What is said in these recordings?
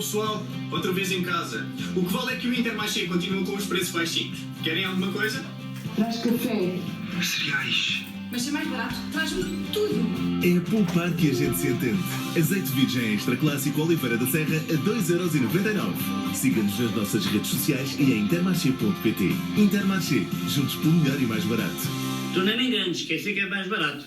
pessoal, outra vez em casa. O que vale é que o Intermarché continua com os preços baixinhos. Querem alguma coisa? Traz café. Cereais. Mas se é mais barato, traz-me tudo. É poupar que a gente se entende. Azeite virgem extra clássico Oliveira da Serra a 2,99€. Siga-nos nas nossas redes sociais e em intermarché.pt. Intermarché, juntos pelo melhor e mais barato. Tu nem me enganes, esqueci que é mais barato.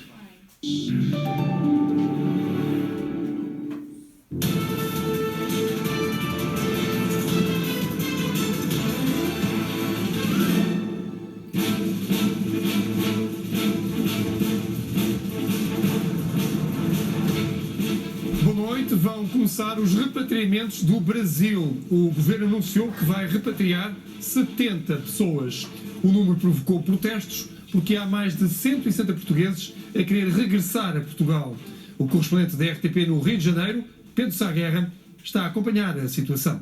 Vão começar os repatriamentos do Brasil. O governo anunciou que vai repatriar 70 pessoas. O número provocou protestos porque há mais de 160 portugueses a querer regressar a Portugal. O correspondente da RTP no Rio de Janeiro, Pedro Sá Guerra, está a acompanhar a situação.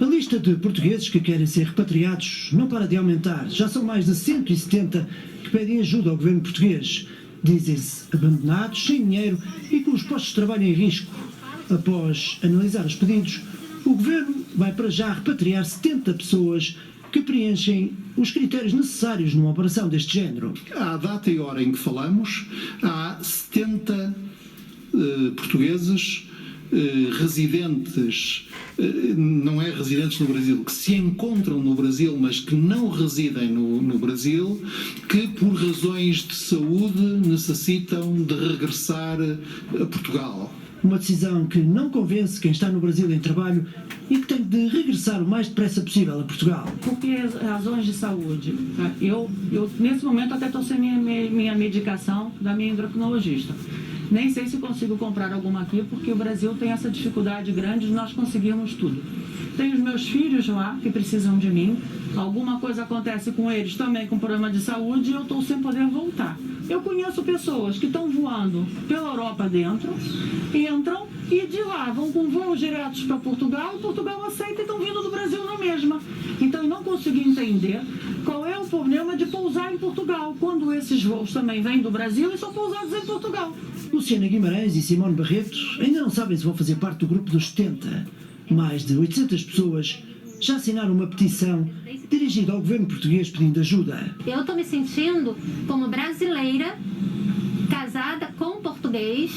A lista de portugueses que querem ser repatriados não para de aumentar. Já são mais de 170 que pedem ajuda ao governo português. Dizem-se abandonados, sem dinheiro e com os postos de trabalho em risco. Após analisar os pedidos, o governo vai para já repatriar 70 pessoas que preenchem os critérios necessários numa operação deste género. À data e hora em que falamos, há 70 portugueses residentes, não é residentes no Brasil, que se encontram no Brasil, mas que não residem no Brasil, que por razões de saúde necessitam de regressar a Portugal. Uma decisão que não convence quem está no Brasil em trabalho e que tem de regressar o mais depressa possível a Portugal. Porque razões de saúde. Eu nesse momento até estou sem minha medicação da minha endocrinologista. Nem sei se consigo comprar alguma aqui, porque o Brasil tem essa dificuldade grande de nós conseguirmos tudo. Tenho os meus filhos lá, que precisam de mim. Alguma coisa acontece com eles também com problema de saúde e eu estou sem poder voltar. Eu conheço pessoas que estão voando pela Europa dentro, entram e de lá vão com voos diretos para Portugal, Portugal aceita e estão vindo do Brasil na mesma. Então eu não consegui entender qual é o problema de pousar em Portugal, quando esses voos também vêm do Brasil e são pousados em Portugal. Luciana Guimarães e Simone Barreto ainda não sabem se vão fazer parte do grupo dos 70. Mais de 800 pessoas já assinaram uma petição dirigida ao governo português pedindo ajuda. Eu estou me sentindo como brasileira, casada com português,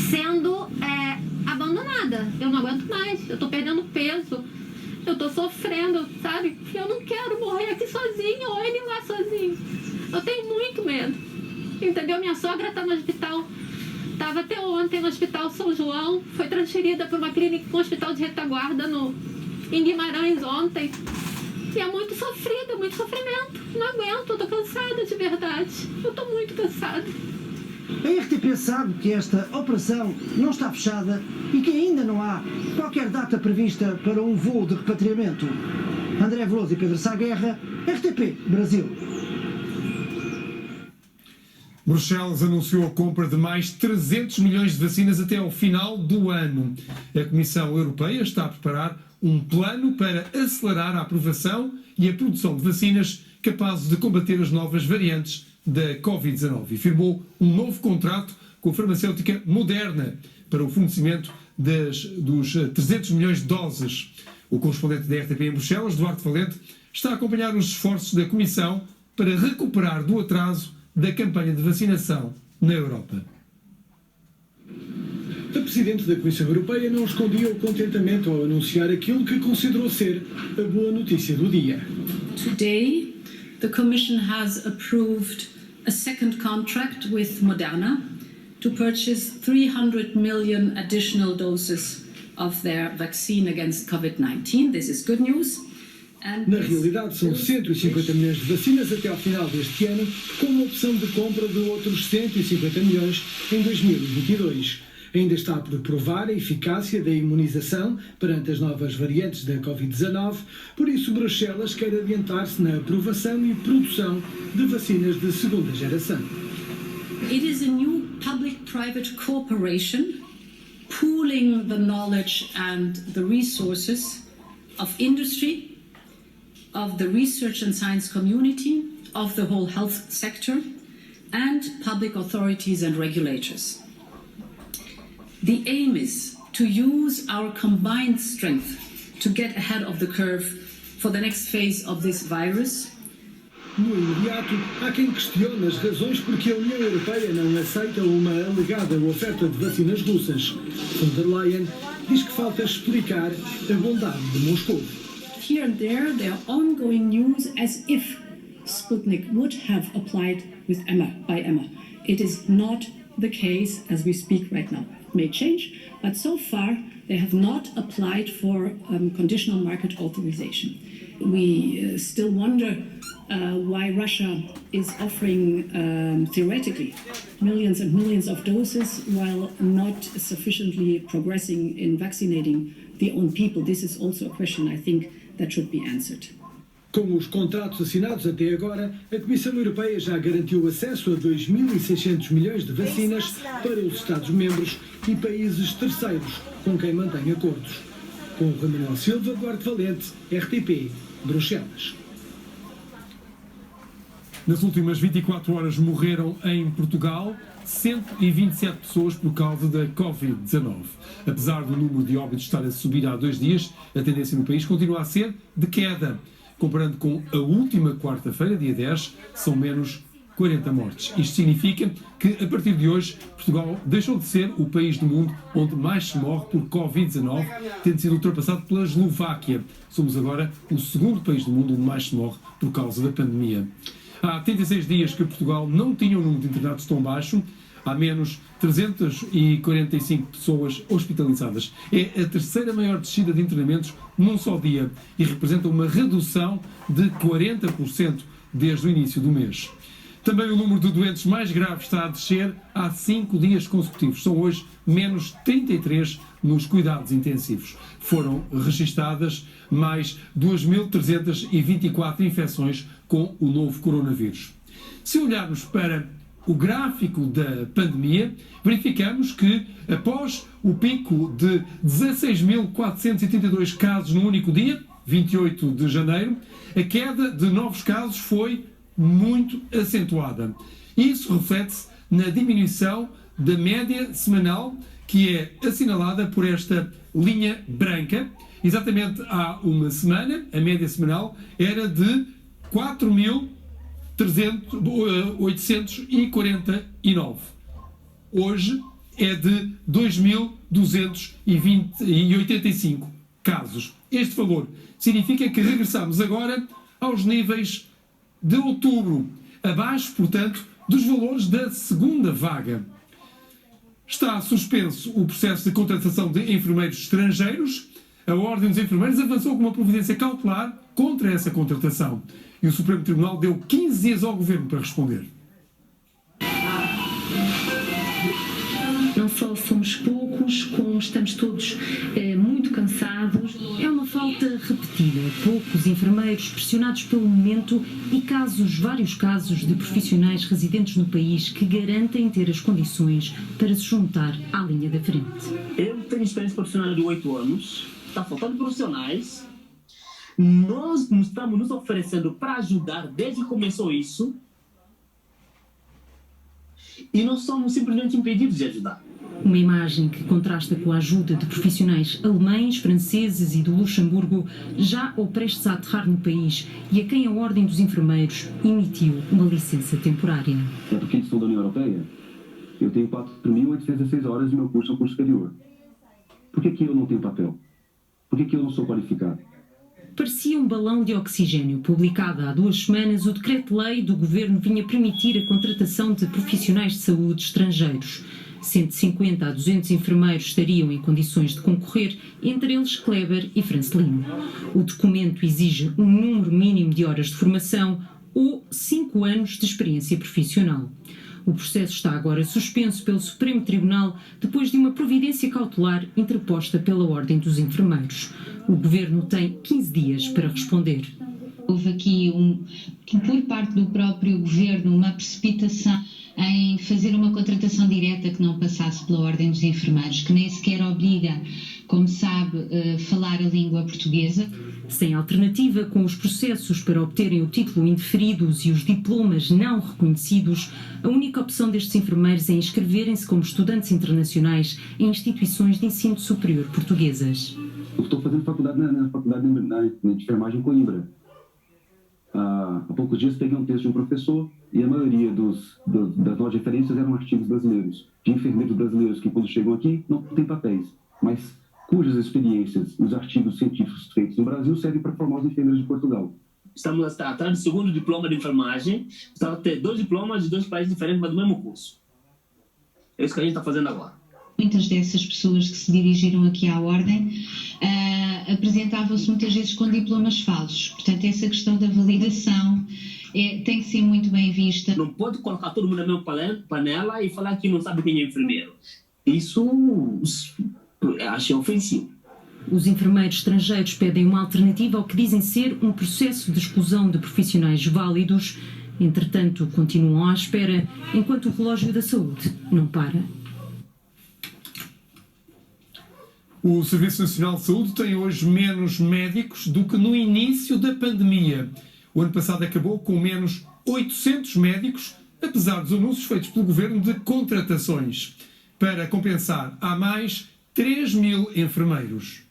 sendo abandonada. Eu não aguento mais, eu estou perdendo peso, eu estou sofrendo, sabe? Eu não quero morrer aqui sozinha ou ele lá sozinho. Eu tenho muito medo. Entendeu? Minha sogra está no hospital, estava até ontem no Hospital São João, foi transferida para uma clínica, um hospital de retaguarda em Guimarães ontem. E é muito sofrida, muito sofrimento. Não aguento, eu tô cansada de verdade. Eu tô muito cansada. A RTP sabe que esta operação não está fechada e que ainda não há qualquer data prevista para um voo de repatriamento. André Veloso e Pedro Sá Guerra, RTP Brasil. Bruxelas anunciou a compra de mais 300 milhões de vacinas até ao final do ano. A Comissão Europeia está a preparar um plano para acelerar a aprovação e a produção de vacinas capazes de combater as novas variantes da Covid-19 e firmou um novo contrato com a farmacêutica Moderna para o fornecimento dos 300 milhões de doses. O correspondente da RTP em Bruxelas, Duarte Valente, está a acompanhar os esforços da Comissão para recuperar do atraso da campanha de vacinação na Europa. A Presidente da Comissão Europeia não escondia o contentamento ao anunciar aquilo que considerou ser a boa notícia do dia. Today, the Commission has approved a second contract with Moderna to purchase 300 million additional doses of their vaccine against COVID-19. This is good news. Na realidade, são 150 milhões de vacinas até ao final deste ano, com uma opção de compra de outros 150 milhões em 2022. Ainda está por provar a eficácia da imunização perante as novas variantes da Covid-19, por isso Bruxelas quer adiantar-se na aprovação e produção de vacinas de segunda geração. It is a new public-private cooperation, pooling the knowledge and the resources of industry, of the research and science community, of the whole health sector, and public authorities and regulators. The aim is to use our combined strength to get ahead of the curve for the next phase of this virus. No imediato, há quem questione as razões porque a União Europeia não aceita uma alegada oferta de vacinas russas. Von der Leyen diz que falta explicar a bondade de Moscou. Here and there are ongoing news as if Sputnik would have applied by EMA. It is not the case as we speak right now. It may change, but so far they have not applied for conditional market authorization. We still wonder why Russia is offering, theoretically, millions and millions of doses while not sufficiently progressing in vaccinating their own people. This is also a question, I think, that should be answered. Com os contratos assinados até agora, a Comissão Europeia já garantiu acesso a 2.600 milhões de vacinas para os Estados-membros e países terceiros com quem mantém acordos. Com Rui Manuel Silva, Duarte Valente, RTP, Bruxelas. Nas últimas 24 horas morreram em Portugal 127 pessoas por causa da Covid-19. Apesar do número de óbitos estar a subir há 2 dias, a tendência no país continua a ser de queda. Comparando com a última quarta-feira, dia 10, são menos 40 mortes. Isto significa que, a partir de hoje, Portugal deixou de ser o país do mundo onde mais se morre por Covid-19, tendo sido ultrapassado pela Eslováquia. Somos agora o segundo país do mundo onde mais se morre por causa da pandemia. Há 36 dias que Portugal não tinha um número de internados tão baixo, há menos 345 pessoas hospitalizadas. É a terceira maior descida de internamentos num só dia e representa uma redução de 40% desde o início do mês. Também o número de doentes mais graves está a descer há 5 dias consecutivos. São hoje menos 33 nos cuidados intensivos. Foram registadas mais 2.324 infecções com o novo coronavírus. Se olharmos para o gráfico da pandemia, verificamos que, após o pico de 16.482 casos no único dia, 28 de janeiro, a queda de novos casos foi muito acentuada. Isso reflete-se na diminuição da média semanal, que é assinalada por esta linha branca. Exatamente há uma semana, a média semanal era de 4.849. Hoje é de 2.285 casos. Este valor significa que regressamos agora aos níveis de outubro, abaixo, portanto, dos valores da segunda vaga. Está suspenso o processo de contratação de enfermeiros estrangeiros. A Ordem dos Enfermeiros avançou com uma providência cautelar contra essa contratação. E o Supremo Tribunal deu 15 dias ao Governo para responder. Não só somos poucos, como estamos todos muito cansados. É uma falta repetida. Poucos enfermeiros pressionados pelo momento e vários casos de profissionais residentes no país que garantem ter as condições para se juntar à linha da frente. Eu tenho experiência profissional de 8 anos, está faltando profissionais. Nós estamos nos oferecendo para ajudar desde que começou isso e nós somos simplesmente impedidos de ajudar. Uma imagem que contrasta com a ajuda de profissionais alemães, franceses e do Luxemburgo, já ou prestes a aterrar no país e a quem a Ordem dos Enfermeiros emitiu uma licença temporária. É porque sou da União Europeia. Eu tenho 4.816 horas de meu curso ao curso superior. Por que eu não tenho papel? Por que eu não sou qualificado? Parecia um balão de oxigênio. Publicado há 2 semanas, o decreto-lei do Governo vinha permitir a contratação de profissionais de saúde estrangeiros. 150 a 200 enfermeiros estariam em condições de concorrer, entre eles Kleber e Francelino. O documento exige um número mínimo de horas de formação ou 5 anos de experiência profissional. O processo está agora suspenso pelo Supremo Tribunal depois de uma providência cautelar interposta pela Ordem dos Enfermeiros. O Governo tem 15 dias para responder. Houve aqui, por parte do próprio Governo, uma precipitação em fazer uma contratação direta que não passasse pela Ordem dos Enfermeiros, que nem sequer obriga como sabe, falar a língua portuguesa. Sem alternativa, com os processos para obterem o título indeferidos e os diplomas não reconhecidos, a única opção destes enfermeiros é inscreverem-se como estudantes internacionais em instituições de ensino superior portuguesas. Eu estou fazendo faculdade na faculdade de enfermagem em Coimbra. Há poucos dias peguei um texto de um professor e a maioria das notas de referências eram artigos brasileiros, de enfermeiros brasileiros que, quando chegam aqui, não têm papéis, mas cujas experiências, os artigos científicos feitos no Brasil servem para formar os enfermeiros de Portugal. Estamos atrás do segundo diploma de enfermagem, estamos a ter 2 diplomas de 2 países diferentes, mas do mesmo curso. É isso que a gente está fazendo agora. Muitas dessas pessoas que se dirigiram aqui à Ordem apresentavam-se muitas vezes com diplomas falsos. Portanto, essa questão da validação tem que ser muito bem vista. Não pode colocar todo mundo na mesma panela e falar que não sabe quem é enfermeiro. Isso acho ofensivo. Os enfermeiros estrangeiros pedem uma alternativa ao que dizem ser um processo de exclusão de profissionais válidos. Entretanto, continuam à espera, enquanto o relógio da saúde não para. O Serviço Nacional de Saúde tem hoje menos médicos do que no início da pandemia. O ano passado acabou com menos 800 médicos, apesar dos anúncios feitos pelo Governo de contratações. Para compensar, há mais 3.000 enfermeiros.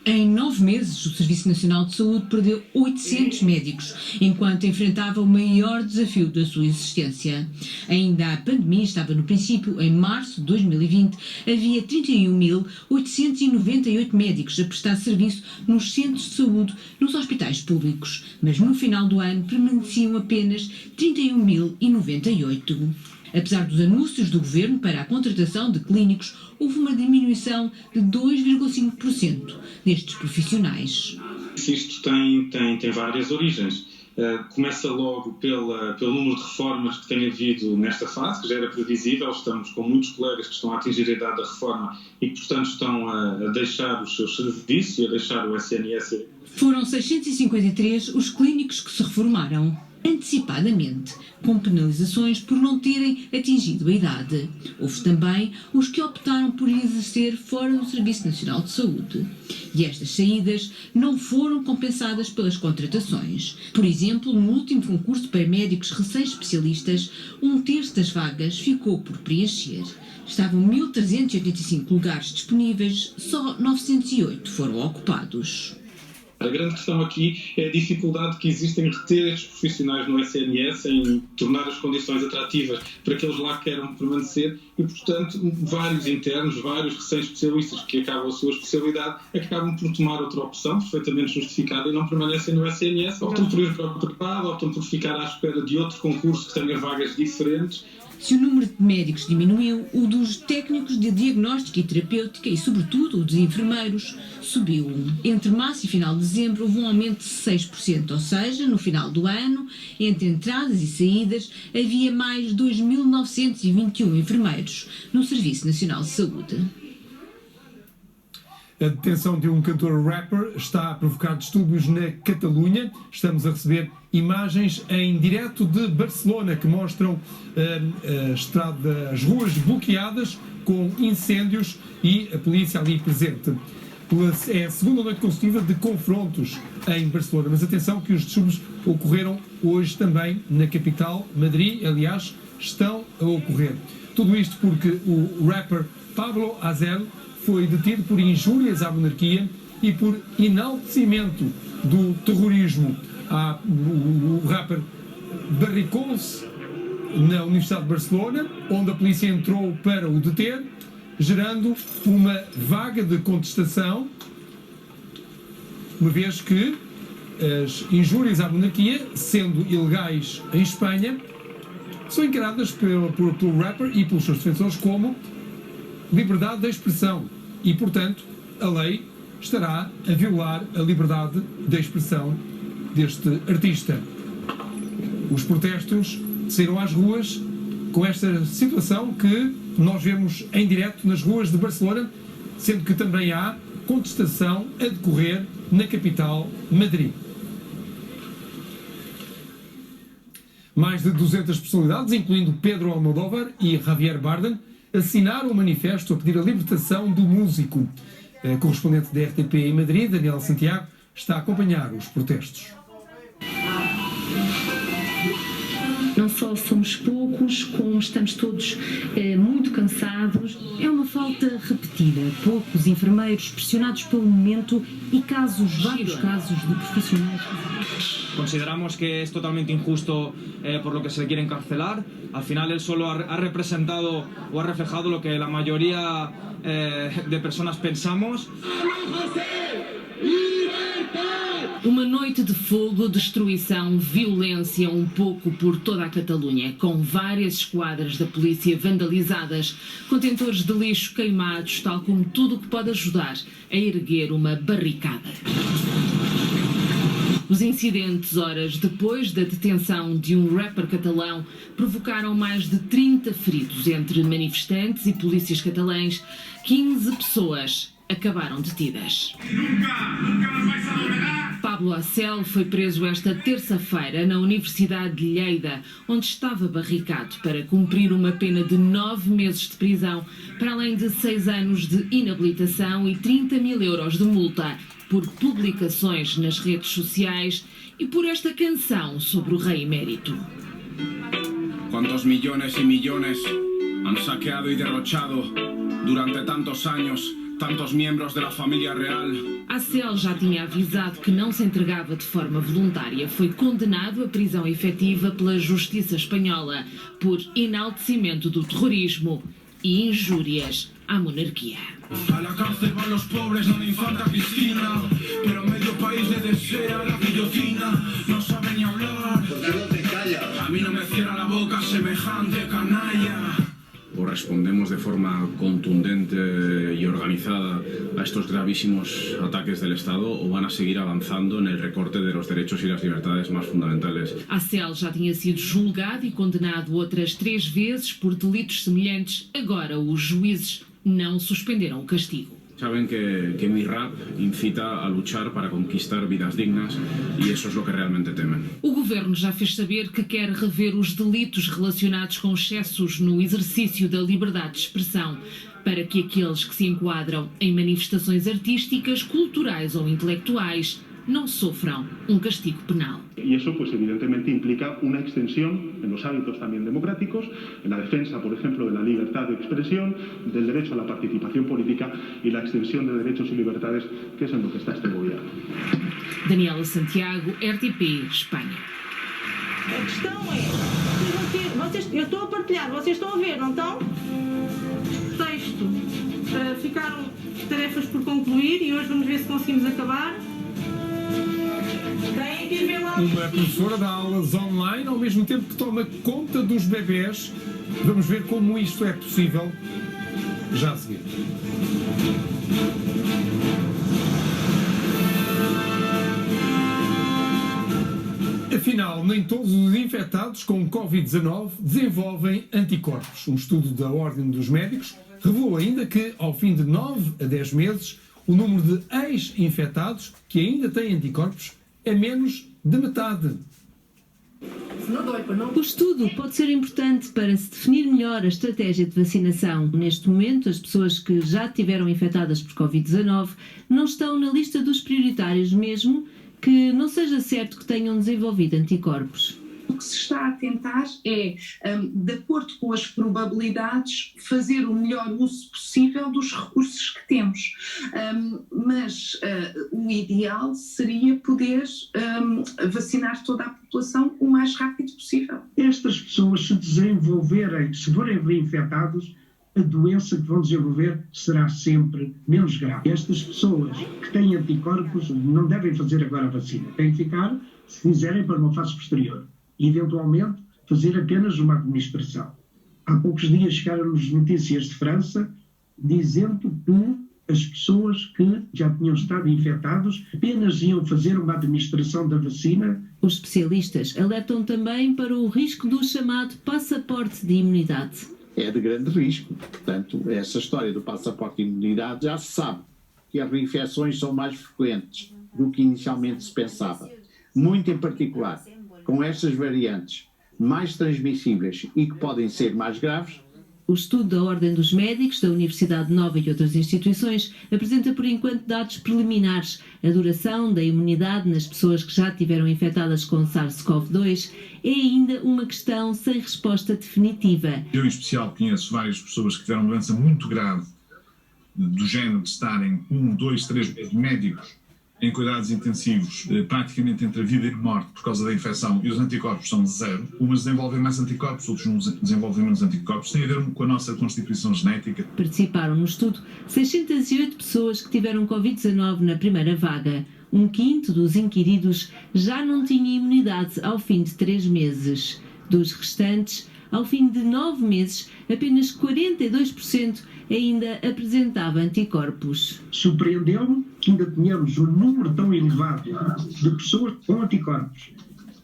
Em 9 meses, o Serviço Nacional de Saúde perdeu 800 médicos, enquanto enfrentava o maior desafio da sua existência. Ainda a pandemia estava no princípio. Em março de 2020, havia 31.898 médicos a prestar serviço nos centros de saúde, nos hospitais públicos. Mas no final do ano permaneciam apenas 31.098. Apesar dos anúncios do Governo para a contratação de clínicos, houve uma diminuição de 2,5% destes profissionais. Isto tem várias origens. Começa logo pelo número de reformas que tem havido nesta fase, que já era previsível. Estamos com muitos colegas que estão a atingir a idade da reforma e que, portanto, estão a deixar os seus serviços e a deixar o SNS. Foram 653 os clínicos que se reformaram antecipadamente, com penalizações por não terem atingido a idade. Houve também os que optaram por exercer fora do Serviço Nacional de Saúde. E estas saídas não foram compensadas pelas contratações. Por exemplo, no último concurso para médicos recém-especialistas, 1/3 das vagas ficou por preencher. Estavam 1.385 lugares disponíveis, só 908 foram ocupados. A grande questão aqui é a dificuldade que existe em reter estes profissionais no SNS, em tornar as condições atrativas para que eles lá queiram permanecer e, portanto, vários internos, vários recém-especialistas que acabam a sua especialidade, acabam por tomar outra opção perfeitamente justificada e não permanecem no SNS, optam por ir para o privado, optam por ficar à espera de outro concurso que tenha vagas diferentes. Se o número de médicos diminuiu, o dos técnicos de diagnóstica e terapêutica e, sobretudo, o dos enfermeiros subiu. Entre março e final de dezembro houve um aumento de 6%, ou seja, no final do ano, entre entradas e saídas, havia mais 2.921 enfermeiros no Serviço Nacional de Saúde. A detenção de um cantor rapper está a provocar distúrbios na Catalunha. Estamos a receber imagens em direto de Barcelona que mostram as ruas bloqueadas com incêndios e a polícia ali presente. É a segunda noite consecutiva de confrontos em Barcelona. Mas atenção que os distúrbios ocorreram hoje também na capital, Madrid, aliás, estão a ocorrer. Tudo isto porque o rapper Pablo Hasél foi detido por injúrias à monarquia e por enaltecimento do terrorismo. O rapper barricou-se na Universidade de Barcelona, onde a polícia entrou para o deter, gerando uma vaga de contestação, uma vez que as injúrias à monarquia, sendo ilegais em Espanha, são encaradas pelo rapper e pelos seus defensores como liberdade de expressão. E, portanto, a lei estará a violar a liberdade de expressão deste artista. Os protestos saíram às ruas com esta situação que nós vemos em direto nas ruas de Barcelona, sendo que também há contestação a decorrer na capital, Madrid. Mais de 200 personalidades, incluindo Pedro Almodóvar e Javier Bardem, assinaram um manifesto a pedir a libertação do músico. A correspondente da RTP em Madrid, Daniela Santiago, está a acompanhar os protestos. Não só somos poucos, como estamos todos muito cansados. É uma falta repetida. Poucos enfermeiros pressionados pelo momento e vários casos de profissionais. Consideramos que es totalmente injusto por lo que se le quiere encarcelar. Al final él solo ha representado o ha reflejado lo que la mayoría de personas pensamos. Uma noite de fogo, destruição, violência um pouco por toda a Catalunha, com várias esquadras da polícia vandalizadas, contentores de lixo queimados, tal como tudo o que pode ajudar a erguer uma barricada. Os incidentes, horas depois da detenção de um rapper catalão, provocaram mais de 30 feridos entre manifestantes e polícias catalães. 15 pessoas acabaram detidas. Pablo Hasél foi preso esta terça-feira na Universidade de Lleida, onde estava barricado para cumprir uma pena de 9 meses de prisão, para além de 6 anos de inabilitação e 30 mil euros de multa por publicações nas redes sociais e por esta canção sobre o rei emérito. Quantos millones y millones han saqueado y derrochado durante tantos años tantos miembros de la familia real. Hasél já tinha avisado que não se entregava de forma voluntária. Foi condenado à prisão efetiva pela justiça espanhola por enaltecimento do terrorismo e injúrias à monarquia. A la cárcel van los pobres, no de infanta Cristina, pero medio país le desea la guillotina, no sabe ni hablar. ¿Por qué no te callas? A mí no me cierra la boca semejante canalla. O respondemos de forma contundente y organizada a estos gravísimos ataques del Estado o van a seguir avanzando en el recorte de los derechos y las libertades más fundamentales. Hasél já tinha sido julgado e condenado outras 3 vezes por delitos semelhantes. Agora os juízes não suspenderam o castigo. Saben que mi rap incita a luchar para conquistar vidas dignas y eso es lo que realmente temen. O governo já fez saber que quer rever os delitos relacionados com excessos no exercício da liberdade de expressão, para que aqueles que se enquadram em manifestações artísticas, culturais ou intelectuais não sofram un castigo penal. Y eso, pues evidentemente, implica una extensión en los hábitos también democráticos, en la defensa, por ejemplo, de la libertad de expresión, del derecho a la participación política y la extensión de derechos y libertades, que es en lo que está este gobierno. Daniela Santiago, RTP, Espanha. A questão é, eu estou a partilhar, vocês estão a ver, não estão? Texto. Ficaram tarefas por concluir e hoje vamos ver se conseguimos acabar. Uma professora dá aulas online ao mesmo tempo que toma conta dos bebés. Vamos ver como isto é possível já a seguir. Afinal, nem todos os infectados com Covid-19 desenvolvem anticorpos. Um estudo da Ordem dos Médicos revelou ainda que, ao fim de 9 a 10 meses, o número de ex-infectados que ainda têm anticorpos é menos de metade. O estudo pode ser importante para se definir melhor a estratégia de vacinação. Neste momento, as pessoas que já estiveram infectadas por Covid-19 não estão na lista dos prioritários, mesmo que não seja certo que tenham desenvolvido anticorpos. O que se está a tentar é, de acordo com as probabilidades, fazer o melhor uso possível dos recursos que temos. Mas o ideal seria poder vacinar toda a população o mais rápido possível. Estas pessoas, se desenvolverem, se forem reinfectados, a doença que vão desenvolver será sempre menos grave. Estas pessoas que têm anticorpos não devem fazer agora a vacina. Têm que ficar, se quiserem, para uma fase posterior. E, eventualmente, fazer apenas uma administração. Há poucos dias chegaram-nos notícias de França dizendo que as pessoas que já tinham estado infectados apenas iam fazer uma administração da vacina. Os especialistas alertam também para o risco do chamado passaporte de imunidade. É de grande risco. Portanto, essa história do passaporte de imunidade já se sabe que as reinfecções são mais frequentes do que inicialmente se pensava. Muito em particular, com estas variantes mais transmissíveis e que podem ser mais graves, O estudo da Ordem dos Médicos, da Universidade Nova e outras instituições apresenta por enquanto dados preliminares. A duração da imunidade nas pessoas que já tiveram infectadas com SARS-CoV-2 é ainda uma questão sem resposta definitiva. Eu, em especial, conheço várias pessoas que tiveram doença muito grave, do género de estarem 1, 2, 3 meses médicos em cuidados intensivos, praticamente entre a vida e a morte por causa da infecção, e os anticorpos são 0. Umas desenvolvem mais anticorpos, outros não desenvolvem menos anticorpos. Tem a ver com a nossa constituição genética. Participaram no estudo 608 pessoas que tiveram Covid-19 na primeira vaga. 1/5 dos inquiridos já não tinha imunidade ao fim de 3 meses. Dos restantes, ao fim de 9 meses, apenas 42% ainda apresentava anticorpos. Surpreendeu-me que ainda tenhamos um número tão elevado de pessoas com anticorpos.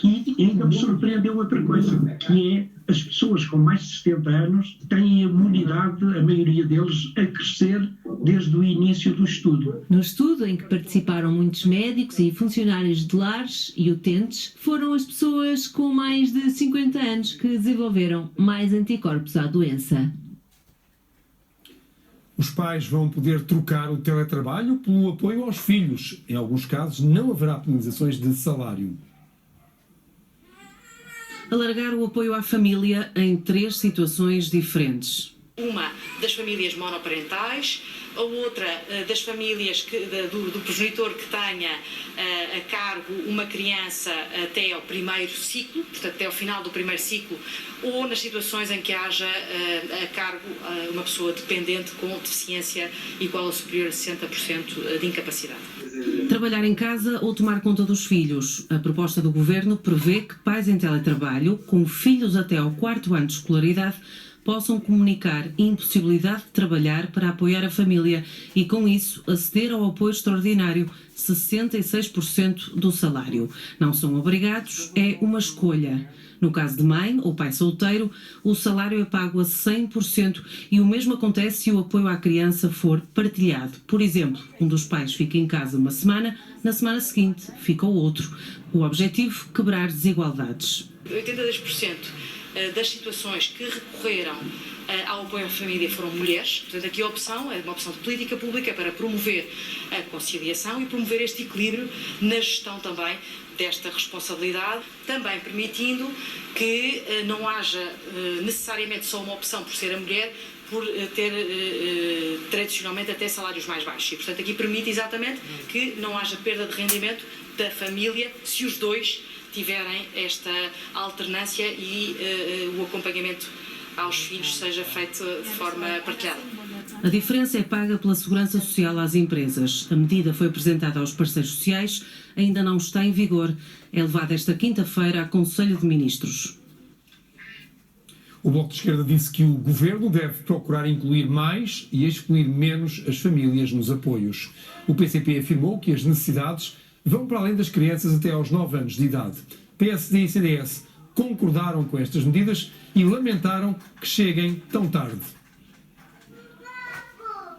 E ainda me surpreendeu outra coisa, que é as pessoas com mais de 70 anos têm a imunidade, a maioria deles, a crescer desde o início do estudo. No estudo, em que participaram muitos médicos e funcionários de lares e utentes, foram as pessoas com mais de 50 anos que desenvolveram mais anticorpos à doença. Os pais vão poder trocar o teletrabalho pelo apoio aos filhos. Em alguns casos, não haverá penalizações de salário. Alargar o apoio à família em 3 situações diferentes. Uma das famílias monoparentais, a outra das famílias do progenitor que tenha a cargo uma criança até ao primeiro ciclo, portanto até ao final do primeiro ciclo, ou nas situações em que haja a cargo uma pessoa dependente com deficiência igual ou superior a 60% de incapacidade. Trabalhar em casa ou tomar conta dos filhos. A proposta do Governo prevê que pais em teletrabalho, com filhos até ao 4º ano de escolaridade, possam comunicar impossibilidade de trabalhar para apoiar a família e, com isso, aceder ao apoio extraordinário, 66% do salário. Não são obrigados, é uma escolha. No caso de mãe ou pai solteiro, o salário é pago a 100% e o mesmo acontece se o apoio à criança for partilhado. Por exemplo, um dos pais fica em casa uma semana, na semana seguinte fica o outro. O objetivo, quebrar desigualdades. 82% das situações que recorreram ao apoio à família foram mulheres. Portanto, aqui a opção é uma opção de política pública para promover a conciliação e promover este equilíbrio na gestão também desta responsabilidade, também permitindo que não haja necessariamente só uma opção por ser a mulher, por ter tradicionalmente até salários mais baixos. E, portanto, aqui permite exatamente que não haja perda de rendimento da família se os dois tiverem esta alternância e o acompanhamento aos filhos seja feito de forma partilhada. A diferença é paga pela Segurança Social às empresas. A medida foi apresentada aos parceiros sociais, ainda não está em vigor. É levada esta quinta-feira a Conselho de Ministros. O Bloco de Esquerda disse que o Governo deve procurar incluir mais e excluir menos as famílias nos apoios. O PCP afirmou que as necessidades vão para além das crianças até aos 9 anos de idade. PSD e CDS concordaram com estas medidas e lamentaram que cheguem tão tarde.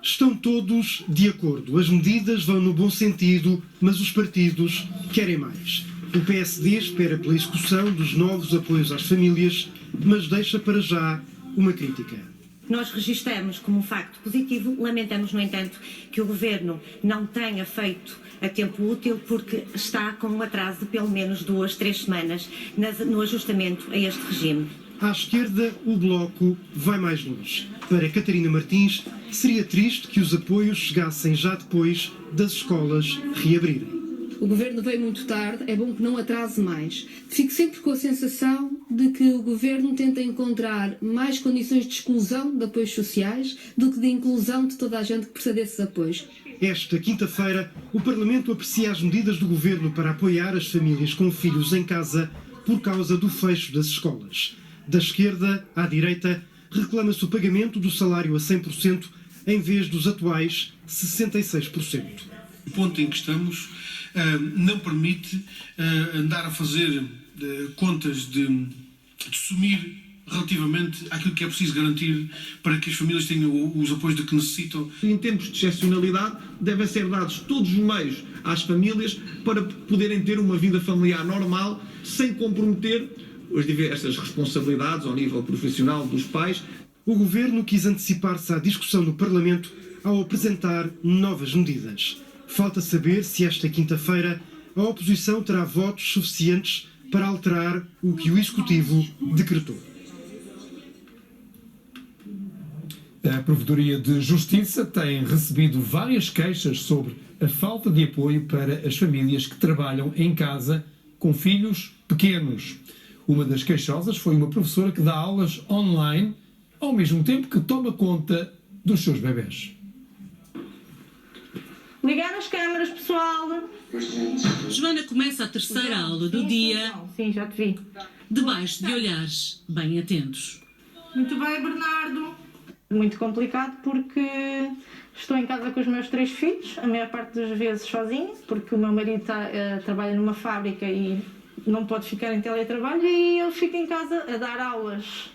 Estão todos de acordo. As medidas vão no bom sentido, mas os partidos querem mais. O PSD espera pela execução dos novos apoios às famílias, mas deixa para já uma crítica. Nós registramos como um facto positivo, lamentamos, no entanto, que o Governo não tenha feito a tempo útil, porque está com um atraso de pelo menos 2, 3 semanas no ajustamento a este regime. À esquerda, o Bloco vai mais longe. Para Catarina Martins, seria triste que os apoios chegassem já depois das escolas reabrirem. O Governo veio muito tarde, é bom que não atrase mais. Fico sempre com a sensação de que o Governo tenta encontrar mais condições de exclusão de apoios sociais do que de inclusão de toda a gente que precisa desses apoios. Esta quinta-feira, o Parlamento aprecia as medidas do Governo para apoiar as famílias com filhos em casa por causa do fecho das escolas. Da esquerda à direita, reclama-se o pagamento do salário a 100% em vez dos atuais 66%. O ponto em que estamos não permite andar a fazer contas de sumir relativamente àquilo que é preciso garantir para que as famílias tenham os apoios de que necessitam. Em tempos de excepcionalidade, devem ser dados todos os meios às famílias para poderem ter uma vida familiar normal, sem comprometer estas responsabilidades ao nível profissional dos pais. o Governo quis antecipar-se à discussão no Parlamento ao apresentar novas medidas. Falta saber se esta quinta-feira a oposição terá votos suficientes para alterar o que o Executivo decretou. A Provedoria de Justiça tem recebido várias queixas sobre a falta de apoio para as famílias que trabalham em casa com filhos pequenos. Uma das queixosas foi uma professora que dá aulas online ao mesmo tempo que toma conta dos seus bebés. Ligar as câmaras, pessoal. Joana começa a terceira aula do dia. Sim, já te vi. Debaixo de olhares bem atentos. Muito bem, Bernardo. Muito complicado porque estou em casa com os meus 3 filhos, a maior parte das vezes sozinha, porque o meu marido trabalha numa fábrica e não pode ficar em teletrabalho, e eu fico em casa a dar aulas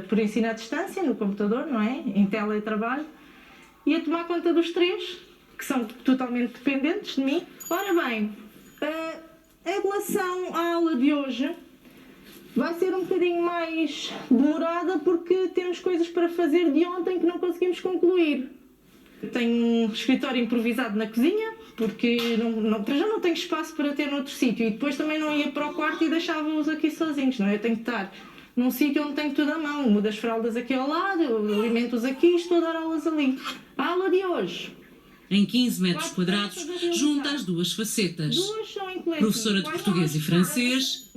por ensino à distância, no computador, não é? Em teletrabalho, e a tomar conta dos 3, que são totalmente dependentes de mim. Ora bem, em relação à aula de hoje, vai ser um bocadinho mais demorada porque temos coisas para fazer de ontem que não conseguimos concluir. Tenho um escritório improvisado na cozinha, porque para já não tenho espaço para ter noutro sítio, e depois também não ia para o quarto e deixava-os aqui sozinhos, não é? Eu tenho que estar num sítio onde tenho tudo à mão, mudo as fraldas aqui ao lado, eu alimento-os aqui e estou a dar aulas ali. A aula de hoje. Em 15 metros quadrados, junta as duas facetas. Professora de português e francês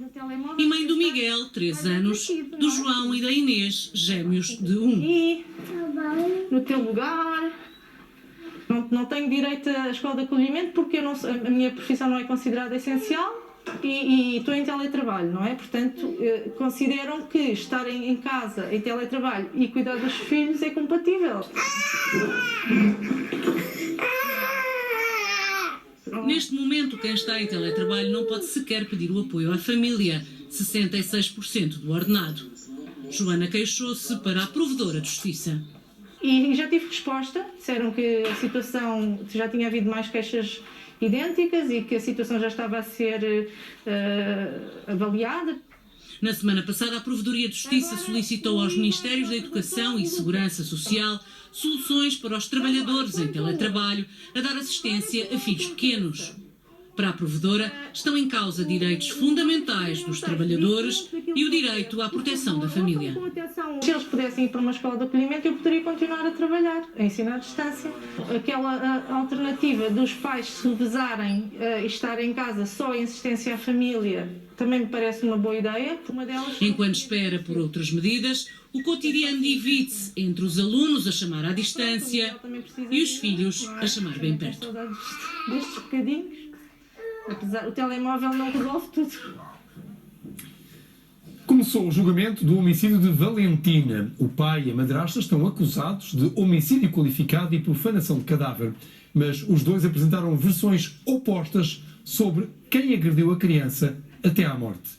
e mãe do Miguel, 3 anos, do João e da Inês, gêmeos de 1. E no teu lugar. Não tenho direito à escola de acolhimento porque a minha profissão não é considerada essencial e estou em teletrabalho, não é? Portanto, consideram que estar em casa, em teletrabalho e cuidar dos filhos é compatível. Neste momento, quem está em teletrabalho não pode sequer pedir o apoio à família, 66% do ordenado. Joana queixou-se para a Provedora de Justiça. E já tive resposta, disseram que a situação, já tinha havido mais queixas idênticas e que a situação já estava a ser avaliada. Na semana passada, a Provedoria de Justiça solicitou aos Ministérios da Educação e Segurança Social soluções para os trabalhadores em teletrabalho a dar assistência a filhos pequenos. Para a provedora, estão em causa direitos fundamentais dos trabalhadores e o direito à proteção da família. Se eles pudessem ir para uma escola de acolhimento, eu poderia continuar a trabalhar, a ensinar à distância. Aquela alternativa dos pais se revezarem e estar em casa só em assistência à família também me parece uma boa ideia. Enquanto espera por outras medidas, o cotidiano divide-se entre os alunos a chamar à distância e os filhos a chamar bem perto. Destes bocadinhos. Apesar, o telemóvel não resolve tudo. Começou o julgamento do homicídio de Valentina. O pai e a madrasta estão acusados de homicídio qualificado e profanação de cadáver. Mas os dois apresentaram versões opostas sobre quem agrediu a criança até à morte.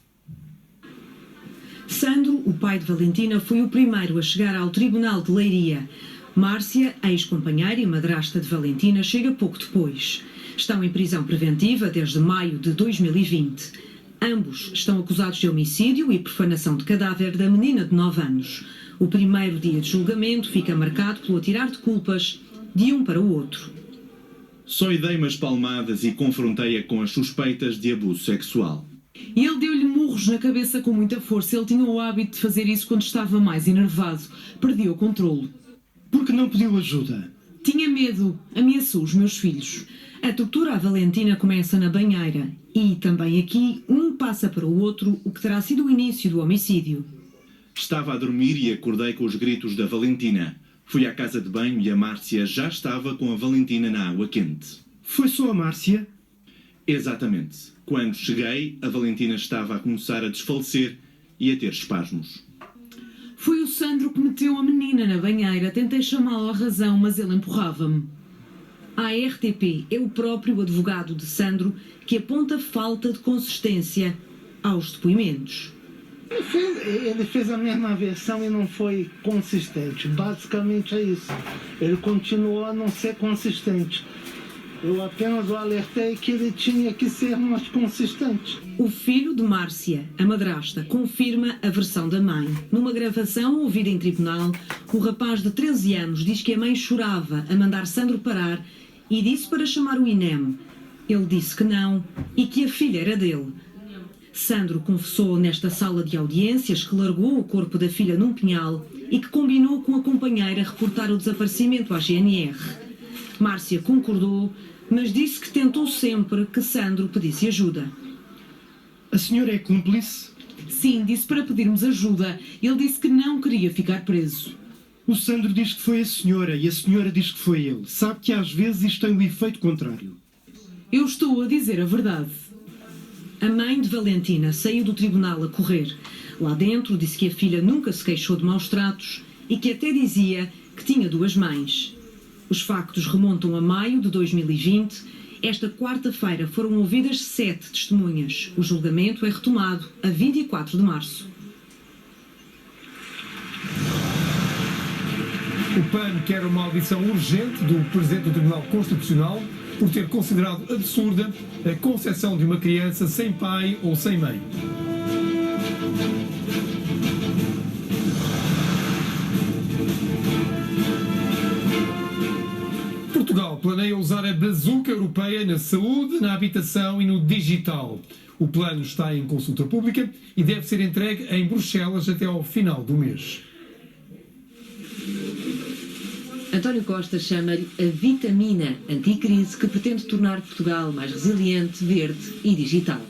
Sandro, o pai de Valentina, foi o primeiro a chegar ao Tribunal de Leiria. Márcia, ex-companheira e madrasta de Valentina, chega pouco depois. Estão em prisão preventiva desde maio de 2020. Ambos estão acusados de homicídio e profanação de cadáver da menina de 9 anos. O primeiro dia de julgamento fica marcado pelo atirar de culpas de um para o outro. Só dei umas palmadas e confrontei-a com as suspeitas de abuso sexual. Ele deu-lhe murros na cabeça com muita força. Ele tinha o hábito de fazer isso quando estava mais enervado. Perdia o controle. Por que não pediu ajuda? Tinha medo. Ameaçou os meus filhos. A tortura à Valentina começa na banheira. E também aqui, um passa para o outro, o que terá sido o início do homicídio. Estava a dormir e acordei com os gritos da Valentina. Fui à casa de banho e a Márcia já estava com a Valentina na água quente. Foi só a Márcia? Exatamente. Quando cheguei, a Valentina estava a começar a desfalecer e a ter espasmos. Foi o Sandro que meteu a menina na banheira. Tentei chamá-lo à razão, mas ele empurrava-me. A RTP é o próprio advogado de Sandro que aponta falta de consistência aos depoimentos. Ele fez a mesma versão e não foi consistente. Basicamente é isso. Ele continuou a não ser consistente. Eu apenas o alertei que ele tinha que ser mais consistente. O filho de Márcia, a madrasta, confirma a versão da mãe. Numa gravação ouvida em tribunal, o rapaz de 13 anos diz que a mãe chorava a mandar Sandro parar e disse para chamar o INEM. Ele disse que não e que a filha era dele. Sandro confessou nesta sala de audiências que largou o corpo da filha num pinhal e que combinou com a companheira reportar o desaparecimento à GNR. Márcia concordou, mas disse que tentou sempre que Sandro pedisse ajuda. A senhora é cúmplice? Sim, disse para pedirmos ajuda. Ele disse que não queria ficar preso. O Sandro diz que foi a senhora e a senhora diz que foi ele. Sabe que às vezes isto tem o efeito contrário. Eu estou a dizer a verdade. A mãe de Valentina saiu do tribunal a correr. Lá dentro disse que a filha nunca se queixou de maus tratos e que até dizia que tinha 2 mães. Os factos remontam a maio de 2020. Esta quarta-feira foram ouvidas 7 testemunhas. O julgamento é retomado a 24 de março. O PAN quer uma audição urgente do Presidente do Tribunal Constitucional por ter considerado absurda a concepção de uma criança sem pai ou sem mãe. Portugal planeia usar a bazuca europeia na saúde, na habitação e no digital. O plano está em consulta pública e deve ser entregue em Bruxelas até ao final do mês. António Costa chama-lhe a vitamina anticrise que pretende tornar Portugal mais resiliente, verde e digital.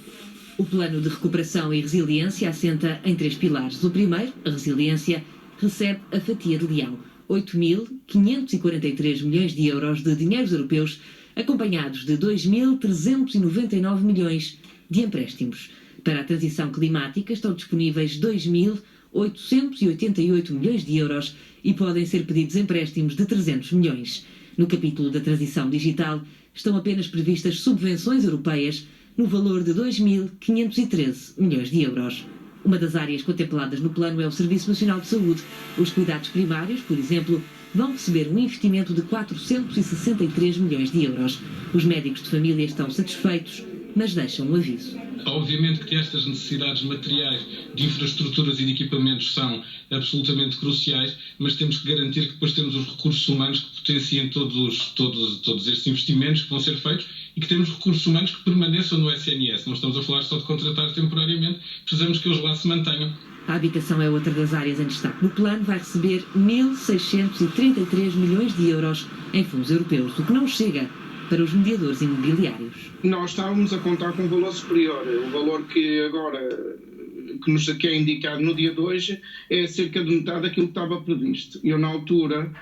O plano de recuperação e resiliência assenta em 3 pilares. O primeiro, a resiliência, recebe a fatia de leão, 8.543 milhões de euros de dinheiros europeus, acompanhados de 2.399 milhões de empréstimos. Para a transição climática estão disponíveis 2.888 milhões de euros e podem ser pedidos empréstimos de 300 milhões. No capítulo da transição digital estão apenas previstas subvenções europeias no valor de 2.513 milhões de euros. Uma das áreas contempladas no plano é o Serviço Nacional de Saúde. Os cuidados primários, por exemplo, vão receber um investimento de 463 milhões de euros. Os médicos de família estão satisfeitos, mas deixam um aviso. Obviamente que estas necessidades materiais de infraestruturas e de equipamentos são absolutamente cruciais, mas temos que garantir que depois temos os recursos humanos que potenciem todos estes investimentos que vão ser feitos e que temos recursos humanos que permaneçam no SNS. Não estamos a falar só de contratar temporariamente, precisamos que eles lá se mantenham. A habitação é outra das áreas em destaque. No plano vai receber 1.633 milhões de euros em fundos europeus, o que não chega para os mediadores imobiliários. Nós estávamos a contar com um valor superior. O valor que agora que é indicado no dia de hoje é cerca de metade daquilo que estava previsto. Eu, na altura,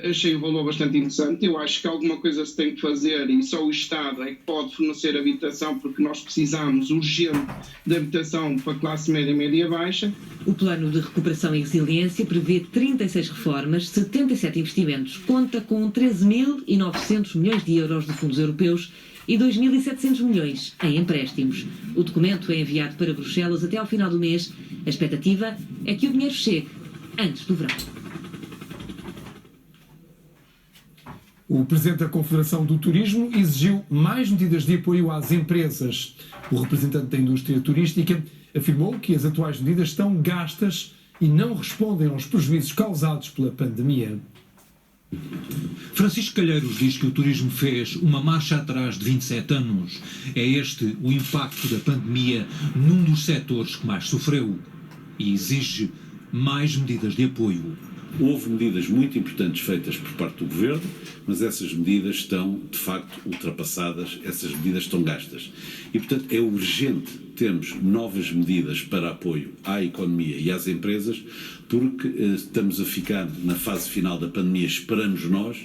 achei o valor bastante interessante. Eu acho que alguma coisa se tem que fazer e só o Estado é que pode fornecer habitação, porque nós precisamos urgente de habitação para a classe média e média baixa. O plano de recuperação e resiliência prevê 36 reformas, 77 investimentos. Conta com 13.900 milhões de euros de fundos europeus e 2.700 milhões em empréstimos. O documento é enviado para Bruxelas até ao final do mês. A expectativa é que o dinheiro chegue antes do verão. O Presidente da Confederação do Turismo exigiu mais medidas de apoio às empresas. O representante da indústria turística afirmou que as atuais medidas estão gastas e não respondem aos prejuízos causados pela pandemia. Francisco Calheiros diz que o turismo fez uma marcha atrás de 27 anos. É este o impacto da pandemia num dos setores que mais sofreu e exige mais medidas de apoio. Houve medidas muito importantes feitas por parte do Governo, mas essas medidas estão, de facto, ultrapassadas, essas medidas estão gastas. E, portanto, é urgente termos novas medidas para apoio à economia e às empresas, porque estamos a ficar na fase final da pandemia, esperamos nós,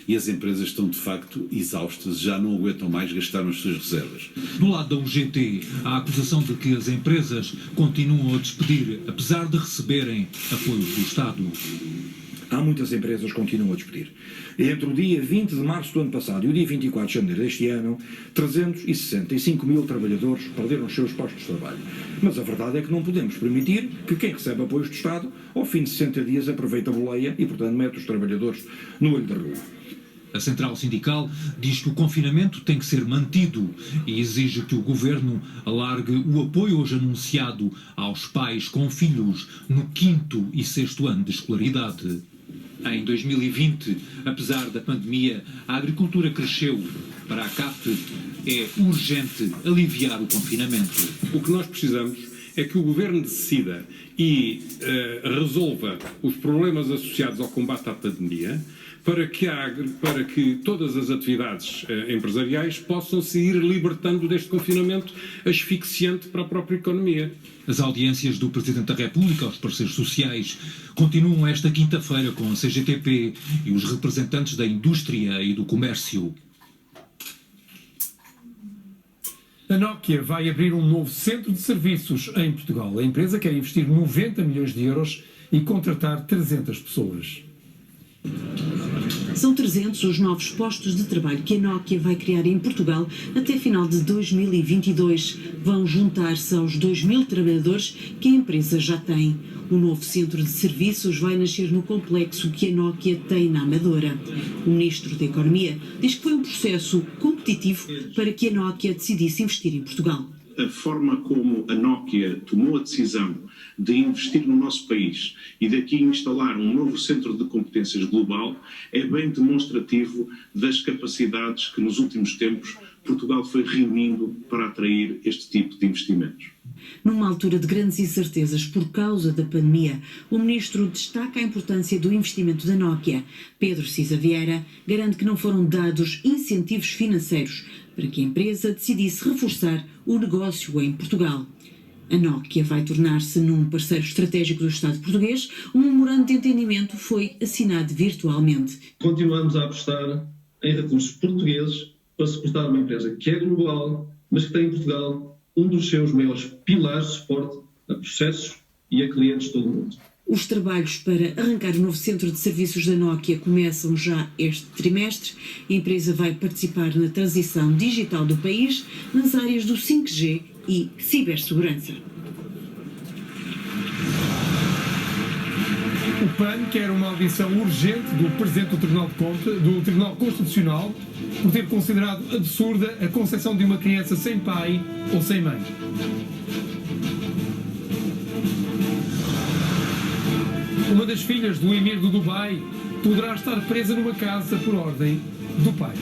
e as empresas estão, de facto, exaustas, já não aguentam mais, gastaram as suas reservas. Do lado da UGT, a acusação de que as empresas continuam a despedir, apesar de receberem apoio do Estado. Há muitas empresas que continuam a despedir. Entre o dia 20 de março do ano passado e o dia 24 de janeiro deste ano, 365 mil trabalhadores perderam os seus postos de trabalho. Mas a verdade é que não podemos permitir que quem recebe apoios do Estado, ao fim de 60 dias, aproveite a boleia e, portanto, mete os trabalhadores no olho da rua. A central sindical diz que o confinamento tem que ser mantido e exige que o governo alargue o apoio hoje anunciado aos pais com filhos no 5º e 6º ano de escolaridade. Em 2020, apesar da pandemia, a agricultura cresceu. Para a CAP, é urgente aliviar o confinamento. O que nós precisamos é que o Governo decida e resolva os problemas associados ao combate à pandemia para que todas as atividades empresariais possam se ir libertando deste confinamento asfixiante para a própria economia. As audiências do Presidente da República aos parceiros sociais continuam esta quinta-feira com a CGTP e os representantes da indústria e do comércio. A Nokia vai abrir um novo centro de serviços em Portugal. A empresa quer investir 90 milhões de euros e contratar 300 pessoas. São 300 os novos postos de trabalho que a Nokia vai criar em Portugal até final de 2022. Vão juntar-se aos 2.000 trabalhadores que a empresa já tem. O novo centro de serviços vai nascer no complexo que a Nokia tem na Amadora. O Ministro da Economia diz que foi um processo competitivo para que a Nokia decidisse investir em Portugal. A forma como a Nokia tomou a decisão de investir no nosso país e daqui instalar um novo centro de competências global é bem demonstrativo das capacidades que nos últimos tempos Portugal foi reunindo para atrair este tipo de investimentos. Numa altura de grandes incertezas por causa da pandemia, o Ministro destaca a importância do investimento da Nokia. Pedro Cisa Vieira garante que não foram dados incentivos financeiros para que a empresa decidisse reforçar o negócio em Portugal. A Nokia vai tornar-se num parceiro estratégico do Estado português. Um memorando de entendimento foi assinado virtualmente. Continuamos a apostar em recursos portugueses para suportar uma empresa que é global, mas que tem em Portugal um dos seus maiores pilares de suporte a processos e a clientes de todo o mundo. Os trabalhos para arrancar o novo centro de serviços da Nokia começam já este trimestre. A empresa vai participar na transição digital do país nas áreas do 5G e cibersegurança. O PAN quer uma audição urgente do Presidente do Tribunal Constitucional por ter considerado absurda a concepção de uma criança sem pai ou sem mãe. Uma das filhas do emir do Dubai poderá estar presa numa casa por ordem do pai.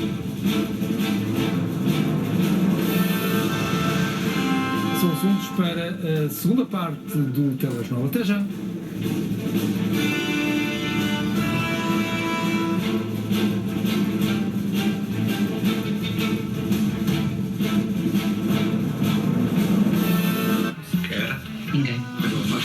São assuntos para a segunda parte do Telejornal. Até já!